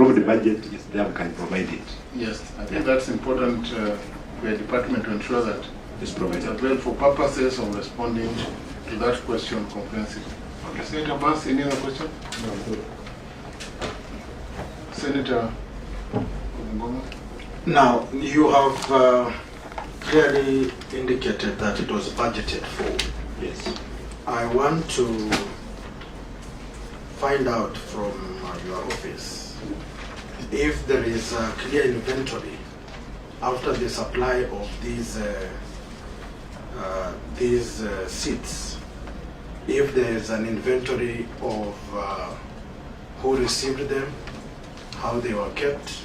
approved the budget is there, we can provide it. Yes, I think that's important for your department to ensure that It's provided. as well for purposes of responding to that question comprehensively. Okay, Senator Bass, any other question? No, good. Senator Ngoma? Now, you have clearly indicated that it was budgeted for. Yes. I want to find out from your office if there is a clear inventory after the supply of these seats, if there is an inventory of who received them, how they were kept,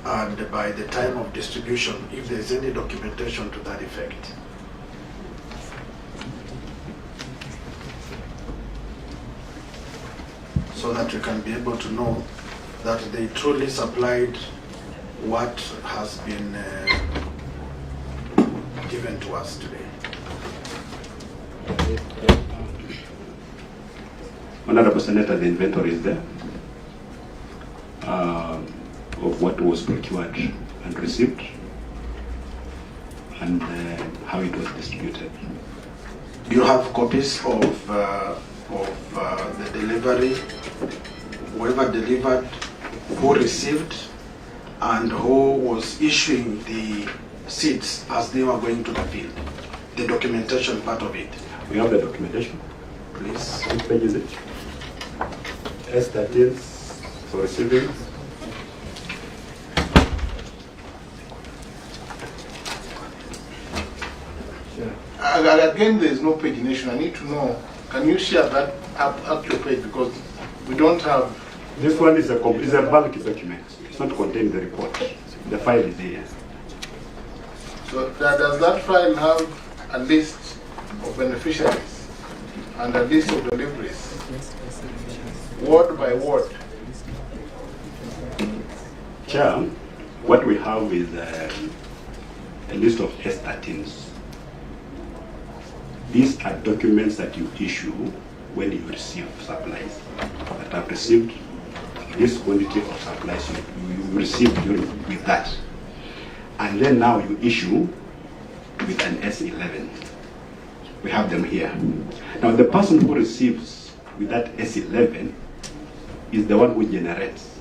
and by the time of distribution, if there is any documentation to that effect. So that we can be able to know that they truly supplied what has been given to us today. Honorable Senator, the inventory is there of what was procured and received and how it was distributed. Do you have copies of the delivery, whoever delivered, who received, and who was issuing the seats as they were going to the field? The documentation part of it. We have the documentation. Please. Which page is it? S13 for receiving. Again, there is no pagination. I need to know, can you share that up to page, because we don't have... This one is a bulk document. It's not contained in the report. The file is here. So does that file have a list of beneficiaries and a list of deliveries, word by word? Chair, what we have is a list of S13s. These are documents that you issue when you receive supplies. That have received this quantity of supplies you received with that. And then now you issue with an S11. We have them here. Now the person who receives with that S11 is the one who generates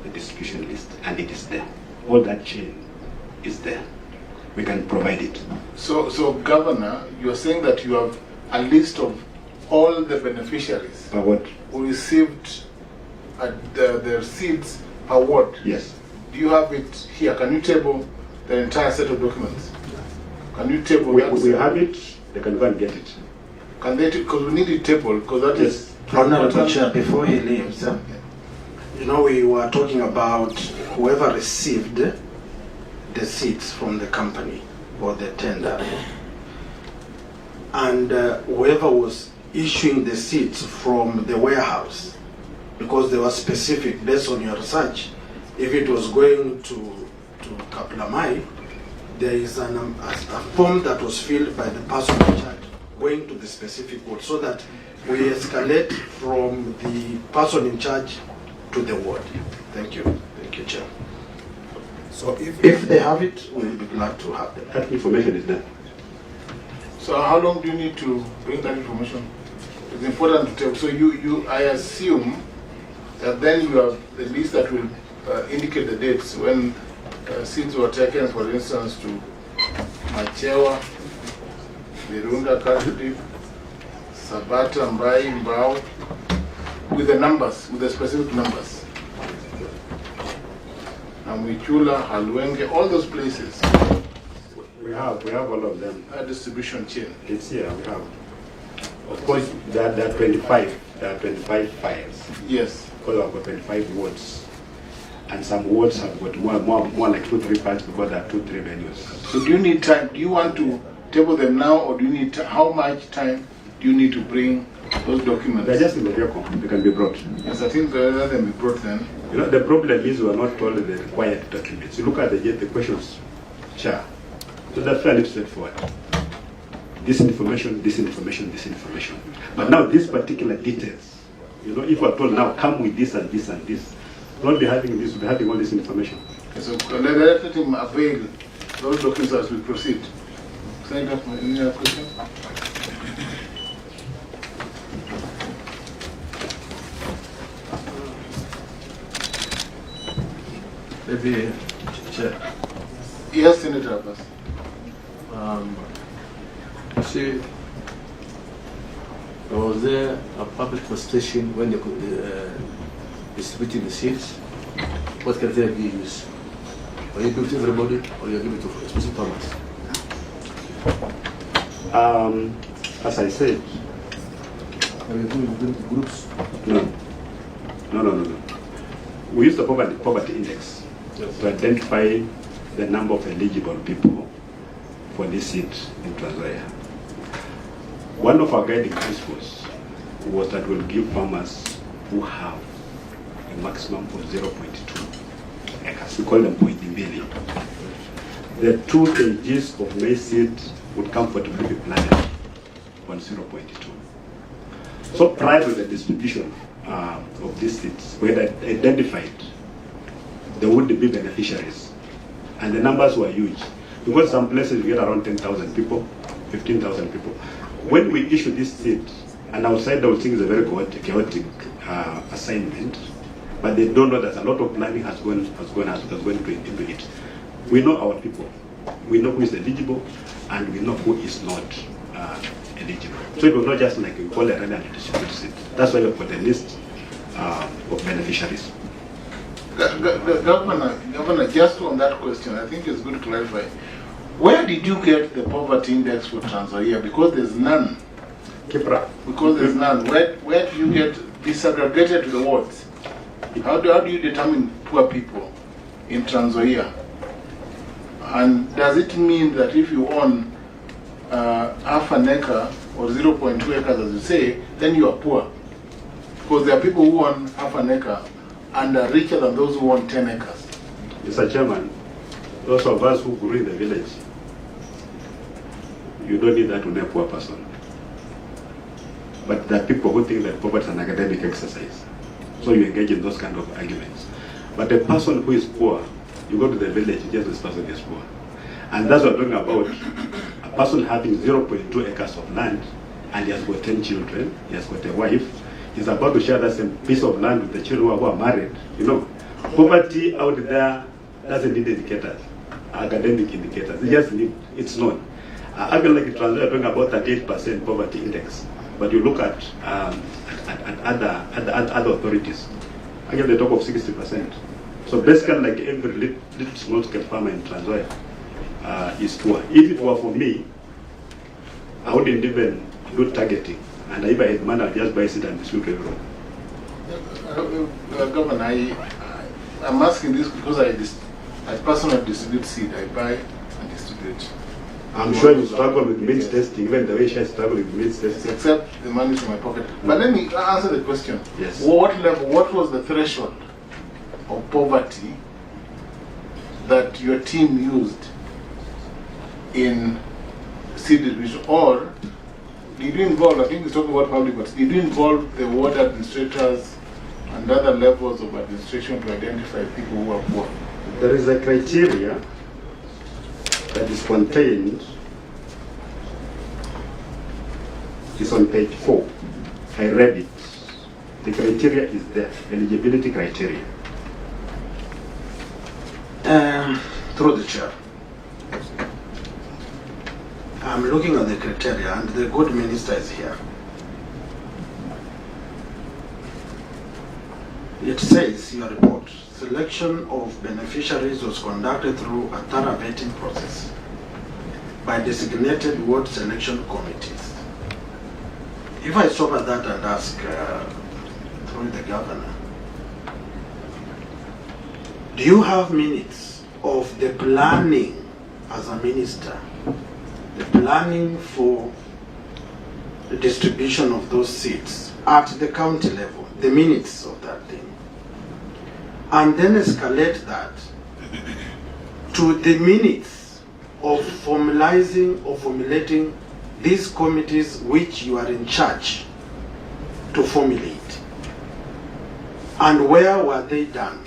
the distribution list, and it is there. All that chain is there. We can provide it. So Governor, you are saying that you have a list of all the beneficiaries Per what? who received the receipts per word. Yes. Do you have it here? Can you table the entire set of documents? Can you table that? We have it. They can go and get it. Can they? Because we need it table, because that is... Honorable Chair, before he leaves, you know, we were talking about whoever received the seats from the company or the tender, and whoever was issuing the seats from the warehouse, because they were specific based on your research. If it was going to Kaplamai, there is a form that was filled by the person in charge going to the specific ward, so that we escalate from the person in charge to the ward. Thank you. Thank you, Chair. So if they have it, we'll be glad to have them. That information is there. So how long do you need to bring that information? It's important to tell. So I assume that then you have the list that will indicate the dates when seeds were taken, for instance, to Machewa, Virunda, Kashudi, Sabata, Mbai, Mbao, with the numbers, with the specific numbers. Namwichula, Halwenge, all those places. We have all of them. A distribution chain. It's here, we have. Of course, there are 25. There are 25 files. Yes. Because I've got 25 wards. And some wards have got more like 2-3 files because there are 2-3 venues. So do you need time? Do you want to table them now, or do you need how much time do you need to bring those documents? They're just in the vehicle. They can be brought. Yes, I think rather than be brought then. You know, the problem is we are not told the required documents. You look at the questions, Chair. So that's fairly straightforward. This information, this information, this information. But now these particular details, You know, if we're told now, come with this and this and this, not be having this, we'll be having all this information. So let him avail those documents as we proceed. Senator, any other question? Maybe, Chair. Yes, Senator Abbas. You see, was there a public consultation when they distributing the seats? What criteria do you use? Are you giving it to everybody or you give it to specific farmers? As I said, Are you giving it to groups? no. We use the poverty index to identify the number of eligible people for this seat in Tanzania. One of our guiding principles was that we'll give farmers who have a maximum of 0.2 acres. We call them Mutembei. The 2 kgs of maize seed would comfortably be planted on 0.2. So prior to the distribution of these seeds, we had identified the would-be beneficiaries, and the numbers were huge. Because some places we get around 10,000 people, 15,000 people. When we issue this seed, and outside they will think it's a very chaotic assignment, but they don't know that a lot of planning has gone into it. We know our people, we know who is eligible, and we know who is not eligible. So it was not just like we call it and distribute seed. That's why we put a list of beneficiaries. Governor, just on that question, I think it's good to clarify. Where did you get the poverty index for Tanzania? Because there's none. Kipra. Because there's none. Where do you get disaggregated to the wards? How do you determine poor people in Tanzania? And does it mean that if you own half an acre or 0.2 acres, as you say, then you are poor? Because there are people who own half an acre and are richer than those who own 10 acres. Mr. Chairman, those of us who grew in the village, you don't need that to know a poor person. But there are people who think that poverty is an academic exercise. So you engage in those kind of arguments. But a person who is poor, you go to the village, just this person is poor. And that's what we're talking about. A person having 0.2 acres of land, and he has got 10 children, he has got a wife, he's about to share that same piece of land with the children who are married. You know, poverty out there doesn't need indicators, academic indicators. It just need, it's not. I feel like it's talking about 38% poverty index, but you look at other authorities, again they talk of 60%. So basically, like every little small-scale farmer in Tanzania is poor. If it were for me, I wouldn't even do targeting, and if I had money, I'd just buy it and distribute everyone. Governor, I'm asking this because I personally distribute seed. I buy and distribute. I'm sure you struggle with means testing, even the way she struggle with means testing. Except the money is in my pocket. But let me answer the question. Yes. What level, what was the threshold of poverty that your team used in seed distribution? Or did you involve, I think he's talking about public, but did you involve the ward administrators and other levels of administration to identify people who are poor? There is a criteria that is contained, it's on page 4. I read it. The criteria is there, eligibility criteria. Through the chair, I'm looking at the criteria, and the good minister is here. It says, your report, selection of beneficiaries was conducted through a thorough vetting process by designated ward selection committees. If I stop at that and ask through the governor, do you have minutes of the planning as a minister, the planning for the distribution of those seats at the county level, the minutes of that thing, and then escalate that to the minutes of formalizing or formulating these committees which you are in charge to formulate? And where were they done?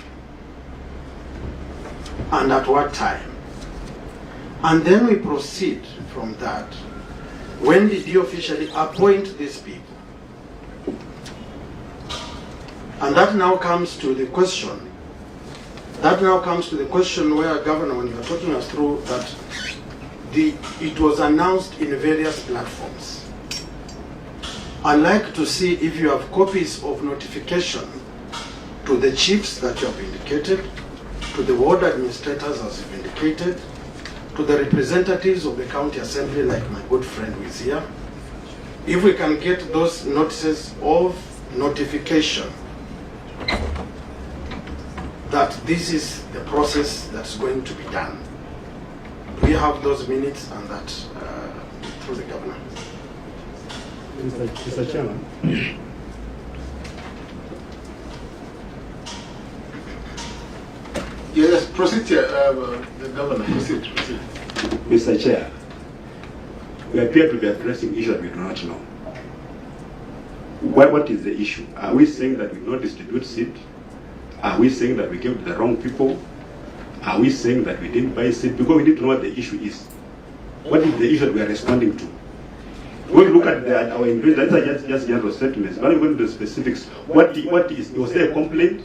And at what time? And then we proceed from that. When did you officially appoint these people? And that now comes to the question. Where, Governor, when you were talking us through that, it was announced in various platforms. I'd like to see if you have copies of notification to the chiefs that you have indicated, to the ward administrators as you've indicated, to the representatives of the county assembly like my good friend who is here. If we can get those notices of notification that this is the process that's going to be done. We have those minutes and that through the governor. Mr. Chairman. Yes, proceed, the governor. Proceed. Mr. Chair, we appear to be addressing issues we do not know. What is the issue? Are we saying that we don't distribute seed? Are we saying that we gave to the wrong people? Are we saying that we didn't buy seed? Because we need to know what the issue is. What is the issue that we are responding to? When we look at our individual, that's just general statements. But when we go into the specifics, what is, was there a complaint?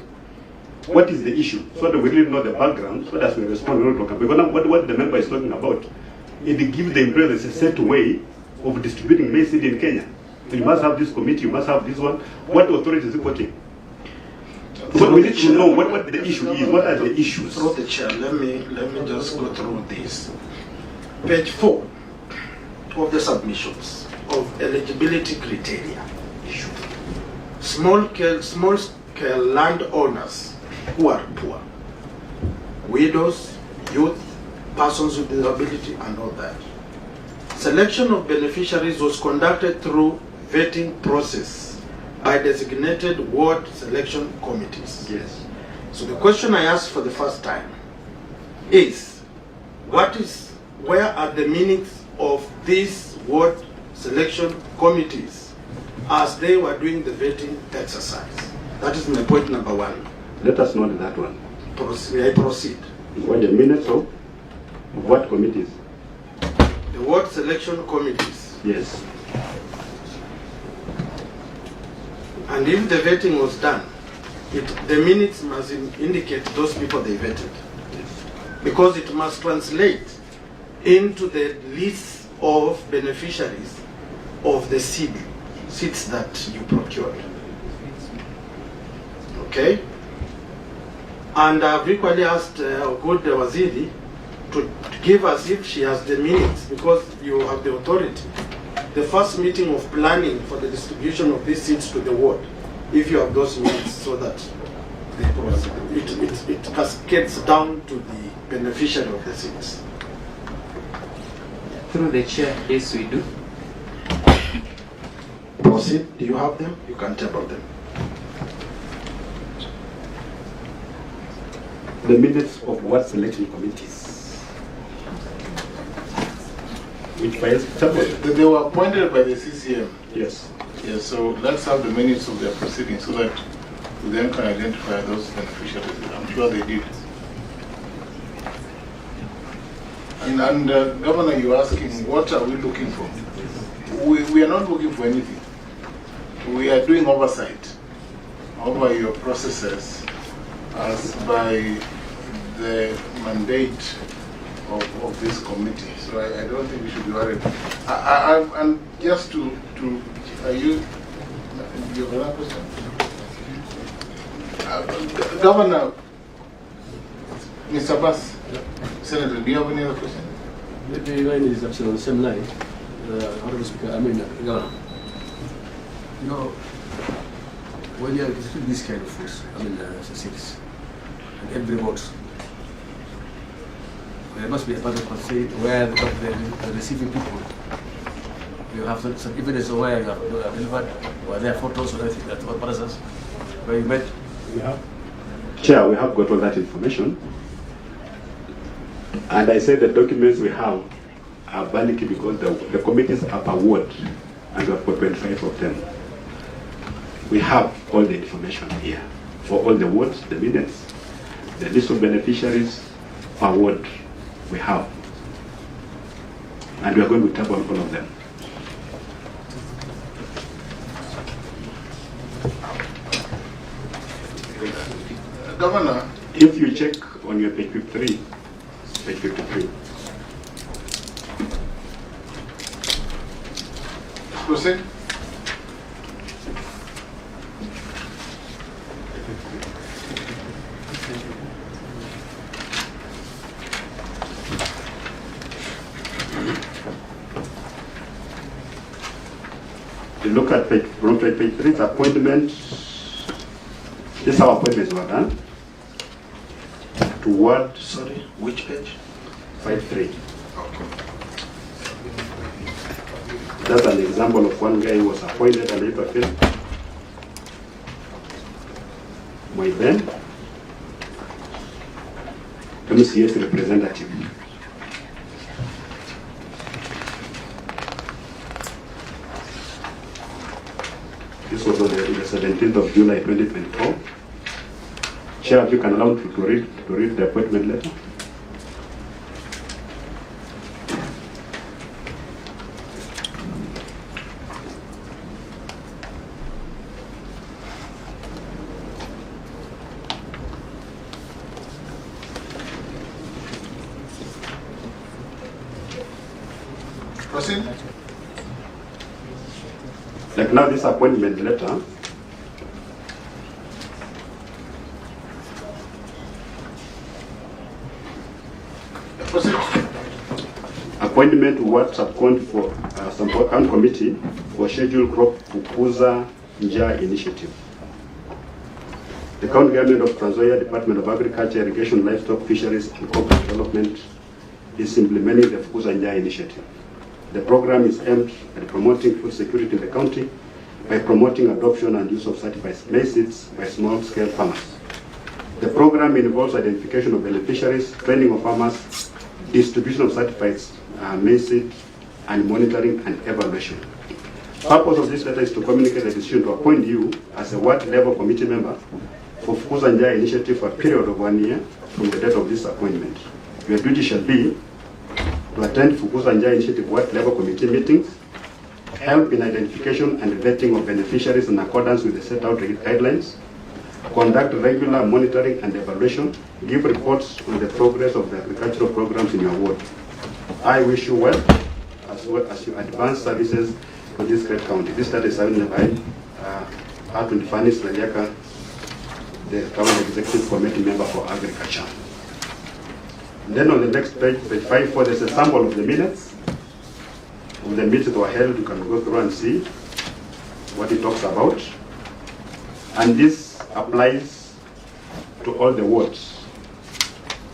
What is the issue? So that we really know the background, so that we respond to it. Because what the member is talking about, it gives the employers a set way of distributing maize seed in Kenya. So you must have this committee, you must have this one. What authority is it working? So we need to know what the issue is. What are the issues? Through the chair, let me just go through this. Page 4 of the submissions of eligibility criteria. Small scale landowners who are poor, widows, youth, persons with disability, and all that. Selection of beneficiaries was conducted through vetting process by designated ward selection committees. Yes. So the question I asked for the first time is, where are the minutes of these ward selection committees as they were doing the vetting exercise? That is my point number 1. Let us note that one. May I proceed? What the minutes of what committees? The ward selection committees. Yes. And if the vetting was done, the minutes must indicate those people they vetted. Because it must translate into the list of beneficiaries of the seeds that you procured. Okay? And I've equally asked good Waziri to give us, if she has the minutes, because you have the authority, the first meeting of planning for the distribution of these seeds to the ward, if you have those minutes, so that it cascades down to the beneficiary of the seeds. Through the chair, yes, we do. Proceed. Do you have them? You can table them. The minutes of what selection committees? Which files? They were appointed by the CCM. Yes. Yes, so let's have the minutes of their proceedings so that we then can identify those beneficiaries. I'm sure they did. And Governor, you're asking, what are we looking for? We are not looking for anything. We are doing oversight over your processes as by the mandate of this committee. So I don't think we should be worried. And just to you have another question? Governor, Mr. Bass, Senator, do you have any other question? The line is actually on the same line. Honorable Speaker, Governor, you know, when you are distributing this kind of foods, seeds, and every vote, there must be a part of constraint where the receiving people, you have some evidence of where you have delivered, or there are photos or anything that what process where you met. Chair, we have got all that information. And I said the documents we have are valid because the committees are per ward, and we have got 25 of them. We have all the information here. for all the wards, the minutes, the list of beneficiaries per ward we have. And we are going to table all of them. Governor, if you check on your page 53, proceed. You look at page 3, it's appointment. This is how appointments were done. To ward. Sorry, which page? 53. That's an example of one guy who was appointed and later failed. My then, MCS representative. This was on the 17th of July 2024. Chair, if you can allow to read the appointment letter. Proceed. Like now this appointment letter, Proceed. appointment to what subcon for some committee for scheduled crop Kukuza Njaa initiative. The county government of Trans Nzoia Department of Agriculture, Irrigation, Livestock, Fisheries and Corporate Development is implementing the Kukuza Njaa initiative. The program is aimed at promoting food security in the county by promoting adoption and use of certified maize seeds by small-scale farmers. The program involves identification of beneficiaries, training of farmers, distribution of certified maize seed, and monitoring and evaluation. The purpose of this letter is to communicate the decision to appoint you as a ward-level committee member for Kukuza Njaa initiative for a period of 1 year from the date of this appointment. Your duty shall be to attend Kukuza Njaa initiative ward-level committee meetings, help in identification and vetting of beneficiaries in accordance with the set out guidelines, conduct regular monitoring and evaluation, give reports on the progress of the agricultural programs in your ward. I wish you well as you advance services for this great county. This letter is signed by Arthur Fanis Laliaka, the County Executive Committee member for Agriculture. Then on the next page, page 54, there's a sample of the minutes. When the meetings were held, you can go through and see what it talks about. And this applies to all the wards.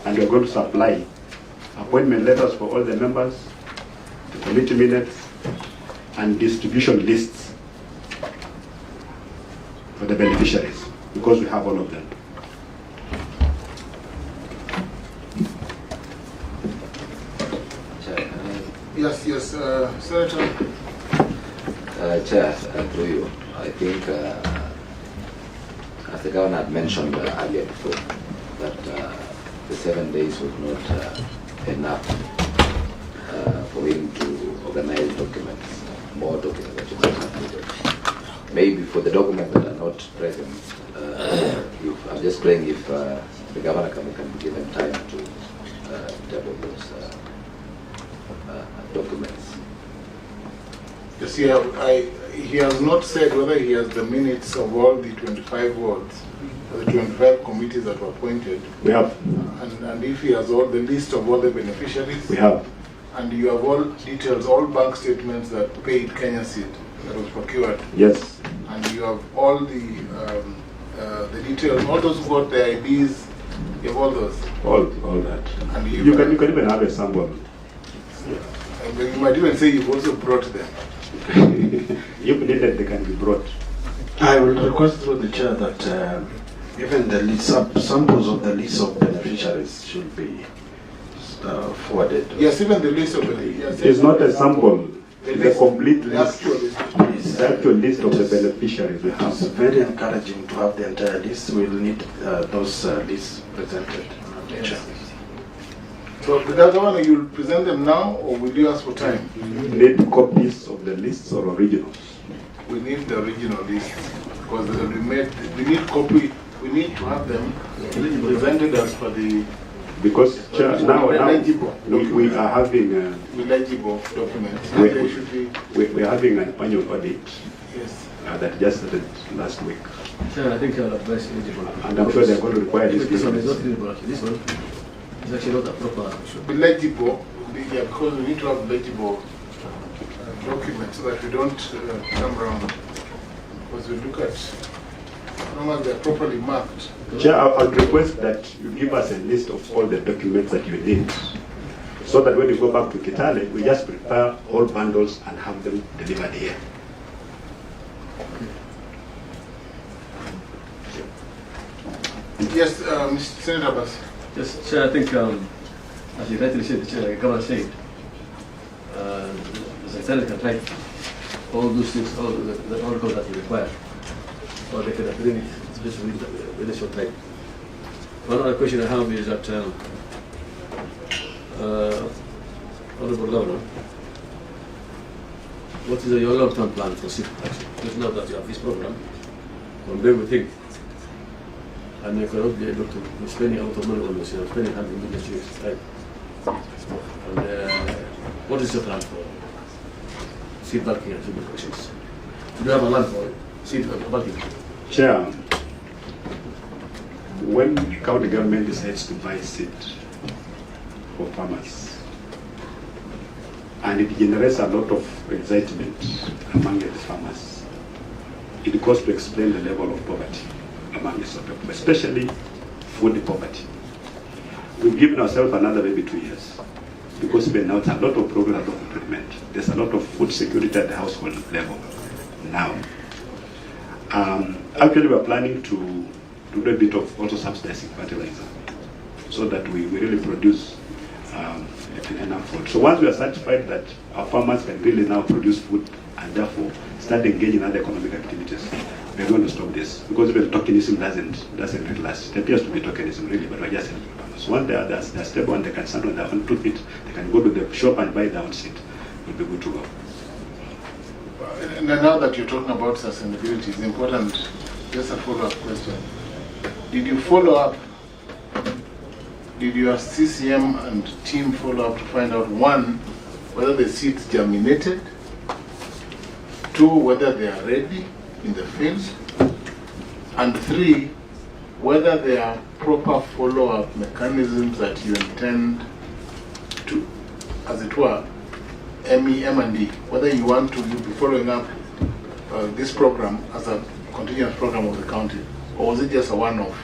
And we're going to supply appointment letters for all the members, the committee minutes, and distribution lists for the beneficiaries, because we have all of them. Yes, Senator. Chair, through you, I think, as the governor had mentioned earlier before, that the 7 days was not enough for him to organize documents, more documents that you might have needed. Maybe for the documents that are not present, I'm just praying if the governor can be given time to table those documents. Yes, he has not said whether he has the minutes of all the 25 wards, the 25 committees that were appointed. We have. And if he has all the list of all the beneficiaries. We have. And you have all details, all bank statements that paid Kenya seed that was procured. Yes. And you have all the details, all those who got the IDs, you have all those. All that. And you can even have a sample. You might even say you've also brought them. If needed, they can be brought. I will request through the chair that even the list, samples of the list of beneficiaries should be forwarded. Yes, even the list of the It's not a sample, it's a complete list. Please. entire actual list of the beneficiaries we have. It's very encouraging to have the entire list. We'll need those lists presented. So the governor, you'll present them now, or will you ask for time? Need copies of the lists or originals? We need the original list because we need copy. We need to have them presented as per the. Because now we are having legible documents. We are having an annual audit. Yes. That just started last week. Sir, I think I'll advise eligible. And I'm sure they're going to require this. This one is not eligible actually. This one is actually not a proper. Should be legible, yeah, because we need to have legible documents so that we don't come around. Because we look at, as long as they're properly marked. Chair, I would request that you give us a list of all the documents that you need, so that when you go back to Kitale, we just prepare all bundles and have them delivered here. Yes, Mr. Senator Abbas. Yes, Chair, I think, as you rightly said, the Chair, like Governor said, the Secretary can write all those things, all the articles that you require, or they can bring it just with a short time. One other question I have is that, Honorable Governor, what is your long-term plan for seed production? Because now that you have this program, one day we think, and you cannot be able to spend a lot of money on this, spending 100 million years, right? And what is your plan for seed bulking and seed productions? Do you have a land for seed bulking? Chair, when county government decides to buy seed for farmers, and it generates a lot of excitement among the farmers, it goes to explain the level of poverty among the people, especially food poverty. We've given ourselves another maybe 2 years, because we're now a lot of progress of improvement. There's a lot of food security at the household level now. Actually, we're planning to do a bit of also subsidizing fertilizer, so that we really produce enough food. So once we are satisfied that our farmers can really now produce food and therefore start engaging in other economic activities, we're going to stop this, because even tokenism doesn't really last. It appears to be tokenism really, but we're just helping farmers. Once they're stable and they can stand on their own 2 feet, they can go to the shop and buy their own seed. We'll be good to go. And now that you're talking about sustainability, it's important, just a follow-up question. Did you follow up? Did your CCM and team follow up to find out, 1, whether the seeds germinated, 2, whether they are ready in the fields, and 3, whether there are proper follow-up mechanisms that you intend to, as it were, M&D, whether you want to be following up this program as a continuous program of the county, or was it just a one-off?